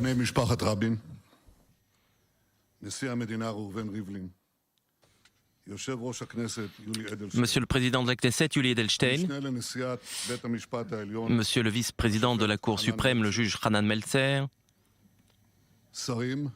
בני משפחת רבין, נשיא המדינה ראובן ריבלין, יושב ראש הכנסת יולי אדלשטיין, Monsieur le président de la Knesset, Yuli Edelstein, משנה לנשיאת בית המשפט העליון, Monsieur le vice-président de la Cour suprême, le juge Hanan Meltzer, שרים,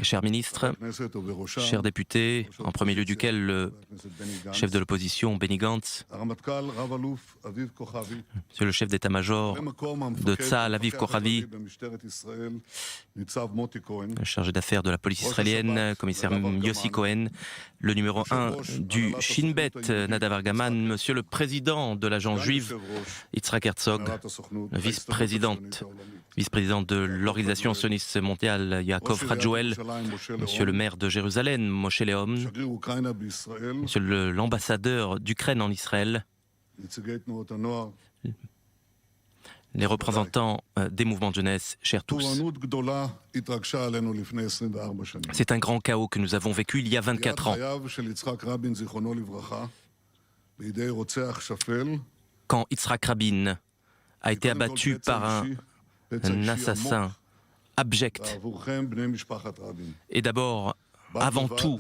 chers ministres, כנסת ובראשם, chers députés, en premier lieu duquel le chef de l'opposition, Benny Gantz, הרמטכ"ל רב-אלוף אביב כוכבי, Monsieur le chef d'état-major, ומקום de Tzahal, Aviv Kochavi, במשטרת ישראל, ניצב מוטי כהן, le chargé d'affaires de la police israélienne, commissaire Yossi Cohen, le numéro 1 du Shin Bet, Nadav Argaman, Monsieur le président de l'agence juive, Yitzhak Herzog, הנהלת הסוכנות, vice-président de l'organisation sioniste mondiale, Yaakov Radjouel, Monsieur le maire de Jérusalem, Moshe Leom, שגריר אוקראינה בישראל, Monsieur l'ambassadeur d'Ukraine en Israël, נציגי תנועות הנוער, les représentants des mouvements de jeunesse, chers tous. פורענות גדולה התרגשה עלינו לפני 24 שנים. C'est un grand chaos que nous avons vécu il y a 24 ans, חייו של יצחק רבין, זיכרונו לברכה, בידי רוצח שפל, quand Yitzhak Rabin a été abattu par un assassin abject, ועבורכם בני משפחת רבין. et d'abord, avant tout,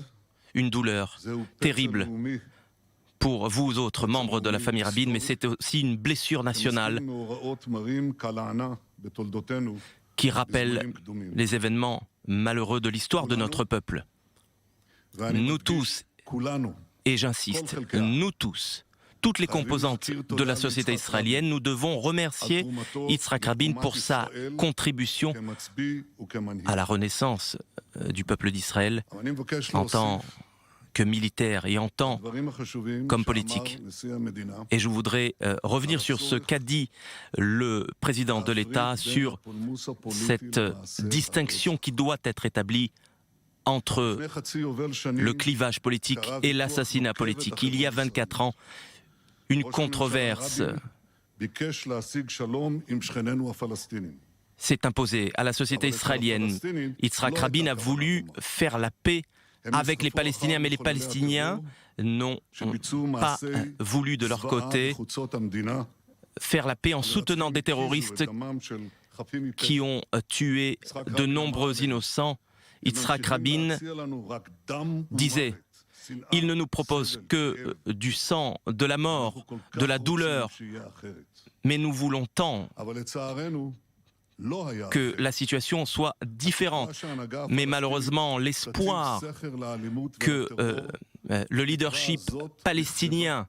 une douleur זהו פצע terrible לאומי, pour vous autres membres de la famille Rabin, mais c'est aussi une blessure nationale מאורעות מרים כלענה בתולדותינו, qui rappelle בזמנים קדומים. les événements malheureux de l'histoire de notre peuple. ואני Nous מדגיש, tous, כולנו, et j'insiste, nous tous, toutes les composantes de la société israélienne, nous devons remercier Yitzhak Rabin pour sa contribution כמצביא וכמנהיג. à la renaissance du peuple d'Israël אבל אני מבקש en tant להוסיף que militaire et en tant דברים החשובים comme שאמר politique. נשיא המדינה, Et je voudrais revenir sur ce qu'a dit le président de l'État sur הפולמוס הפוליטי cette למעשה distinction qui doit être établie entre לפני חצי יובל שנים, le clivage politique et l'assassinat politique. Il y a 24 ans, une ראש controverse הממשלה רבין ביקש להשיג שלום עם שכנינו הפלסטינים. s'est imposée à la société israélienne. Yitzhak Rabin a voulu faire la paix avec les Palestiniens, mais les Palestiniens n'ont pas voulu de leur côté חוצות המדינה, faire la paix en soutenant des terroristes דמם של חפים מפשע. qui ont tué de nombreux innocents. Yitzhak Rabin להציע לנו רק דם disait: ומוות, שנאה, il ne nous propose que du sang, de la mort, de la douleur, שיהיה אחרת. mais nous voulons tant אבל לצערנו, לא היה que אחרת. la situation soit différente. שההנהגה Mais הפלסטינית malheureusement, תציב l'espoir סכר לאלימות que ולטרור, le leadership palestinien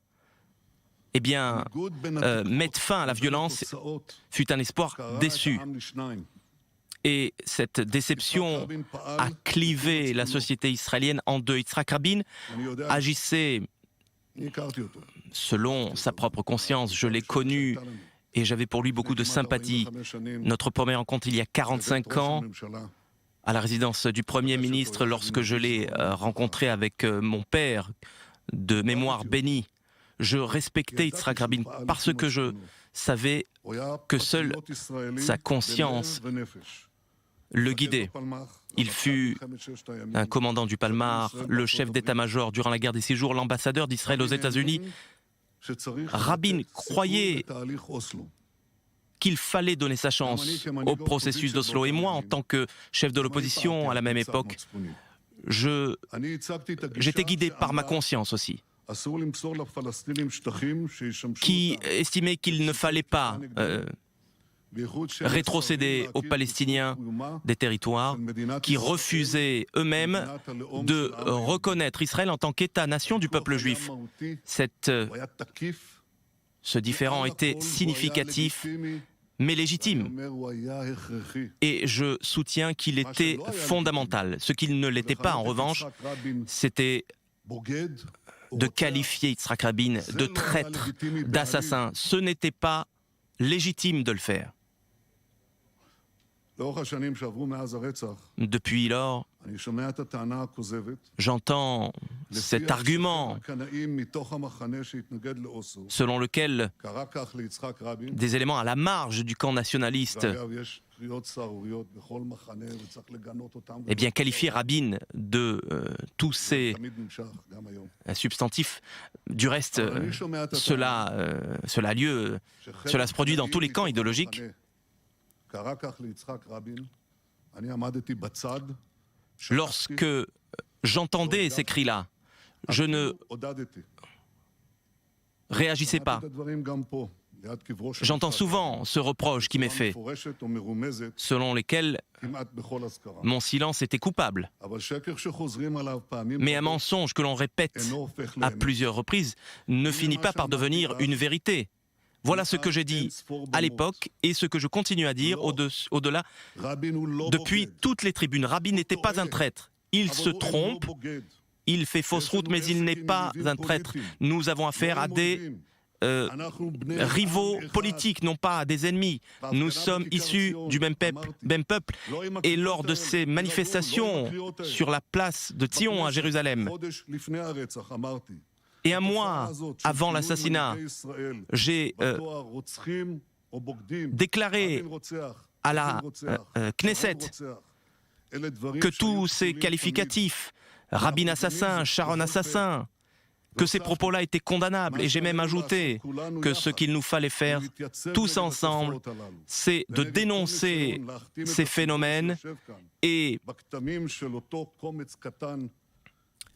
eh bien, ניגוד בין התקוות mette fin à la ובין violence התוצאות, fut un espoir קרע את déçu. העם לשניים. Et cette déception a clivé la société israélienne en deux. Yitzhak Rabin אני יודע, agissait אני הכרתי אותו. selon sa propre conscience. Je l'ai connu שהייתה לנו. et j'avais pour lui beaucoup de sympathie. 45 שנים, Notre première rencontre il y a 45 ans, ראש הממשלה, à la résidence du Premier ministre, lorsque je l'ai rencontré avec mon père de mémoire béni. Je respectais Yitzhak Rabin parce que je savais הוא היה que seul פטריוט ישראלי sa conscience בלב ונפש. le guidait. Il fut un commandant du Palmar, le chef d'état-major durant la guerre des 6 jours, l'ambassadeur d'Israël aux États-Unis. Rabin croyait qu'il fallait donner sa chance au processus d'Oslo. Et moi, en tant que chef de l'opposition à la même époque, j'étais guidé par ma conscience aussi, qui estimait qu'il ne fallait pas rétrocéder aux Palestiniens des territoires, qui refusaient eux-mêmes de reconnaître Israël en tant qu'État-nation du peuple juif. Ce différend était significatif, mais légitime. Et je soutiens qu'il était fondamental. Ce qu'il ne l'était pas, en revanche, c'était de qualifier Yitzhak Rabin de traître, d'assassin. Ce n'était pas légitime de le faire. Depuis lors, j'entends cet argument selon lequel des éléments à la marge du camp nationaliste eh bien, qualifier Rabin de tous ces substantifs. Du reste, cela se produit dans tous les camps idéologiques. Lorsque j'entendais ces cris-là, je ne réagissais pas. J'entends souvent ce reproche qui m'est fait, selon lesquels mon silence était coupable. Mais un mensonge que l'on répète à plusieurs reprises ne finit pas par devenir une vérité. Voilà ce que j'ai dit à l'époque et ce que je continue à dire au-delà. Depuis toutes les tribunes, Rabin n'était pas un traître. Il se trompe, il fait fausse route, mais il n'est pas un traître. Nous avons affaire à des rivaux politiques, non pas à des ennemis. Nous sommes issus du même peuple. Et lors de ces manifestations sur la place de Tzion à Jérusalem, et un mois avant l'assassinat, j'ai déclaré à la Knesset que tous ces qualificatifs, Rabin assassin, Sharon assassin, que ces propos-là étaient condamnables. Et j'ai même ajouté que ce qu'il nous fallait faire tous ensemble, c'est de dénoncer ces phénomènes et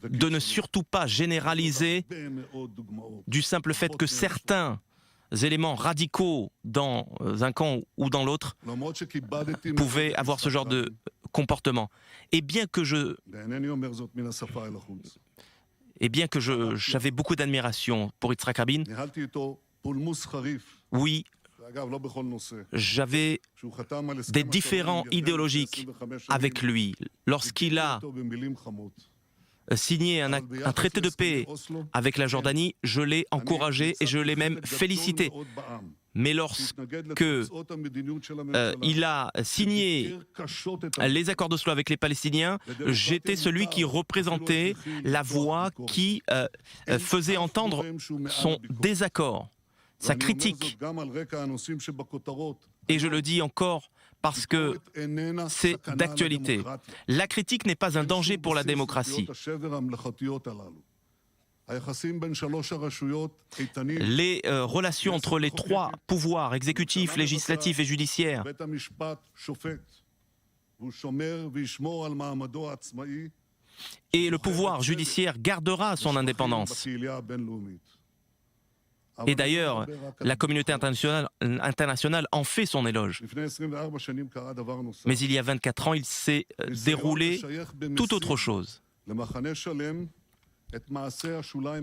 de ne surtout pas généraliser du simple fait que certains éléments radicaux dans un camp ou dans l'autre pouvaient avoir ce genre de comportement. Et bien que j'avais beaucoup d'admiration pour Yitzhak Rabin, oui, j'avais des différends idéologiques avec lui. Lorsqu'il a signé un traité de paix avec la Jordanie, je l'ai encouragé et je l'ai même félicité. Mais lorsque il a signé les accords d'Oslo avec les Palestiniens, j'étais celui qui représentait la voix qui faisait entendre son désaccord, sa critique. Et je le dis encore parce que c'est d'actualité. La critique n'est pas un danger pour la démocratie. Les relations entre les trois pouvoirs, exécutif, législatif et judiciaire, et le pouvoir judiciaire gardera son indépendance. Et d'ailleurs, la communauté internationale en fait son éloge. Mais il y a 24 ans, il s'est déroulé tout autre chose.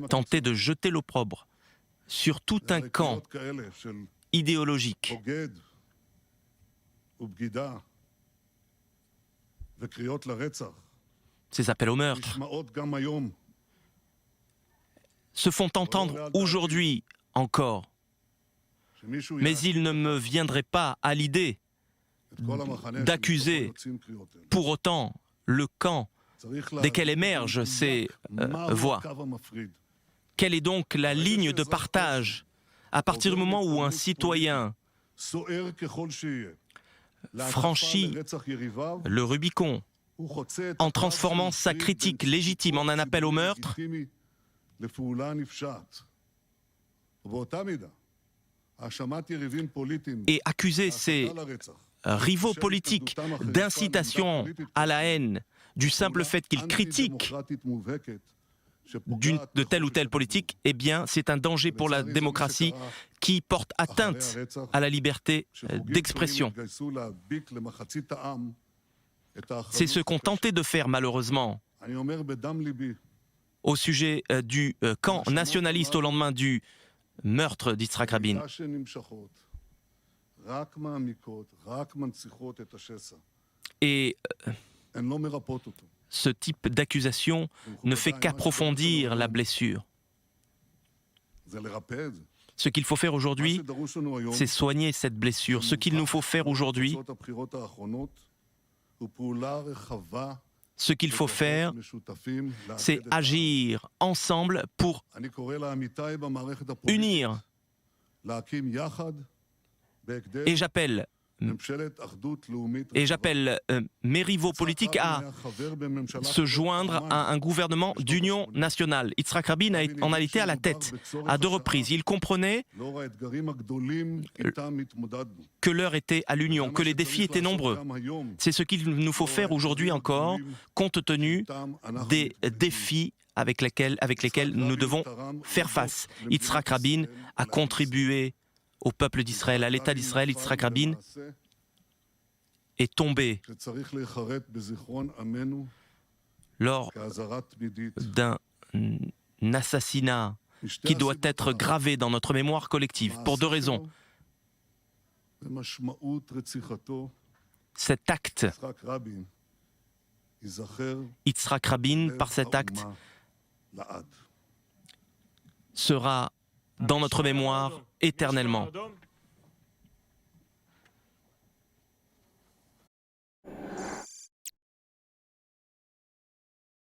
Tenter de jeter l'opprobre sur tout un camp idéologique ces appels au meurtre se font entendre aujourd'hui encore. Mais il ne me viendrait pas à l'idée d'accuser pour autant le camp desquels émergent ces voix. Quelle est donc la ligne de partage à partir du moment où un citoyen franchit le Rubicon en transformant sa critique légitime en un appel au meurtre? Et accuser ces rivaux politiques d'incitation à la haine du simple fait qu'ils critiquent de telle ou telle politique, eh bien, c'est un danger pour la démocratie qui porte atteinte à la liberté d'expression. C'est ce qu'ont tenté de faire, malheureusement, au sujet du camp nationaliste au lendemain du meurtre d'Yitzhak Rabin. Et ce type d'accusation ne fait qu'approfondir la blessure. Ce qu'il faut faire aujourd'hui, c'est soigner cette blessure. Ce qu'il nous faut faire aujourd'hui, c'est agir ensemble pour unir. Et j'appelle Et j'appelle mes rivaux politiques à se joindre à un gouvernement d'union nationale. Yitzhak Rabin en a été à la tête à 2 reprises. Il comprenait que l'heure était à l'union, que les défis étaient nombreux. C'est ce qu'il nous faut faire aujourd'hui encore, compte tenu des défis avec lesquels nous devons faire face. Yitzhak Rabin a contribué au peuple d'Israël, à l'État d'Israël. Yitzhak Rabin est tombé lors d'un assassinat qui doit être gravé dans notre mémoire collective, pour 2 raisons. Cet acte, Yitzhak Rabin, par cet acte, sera dans notre mémoire éternellement.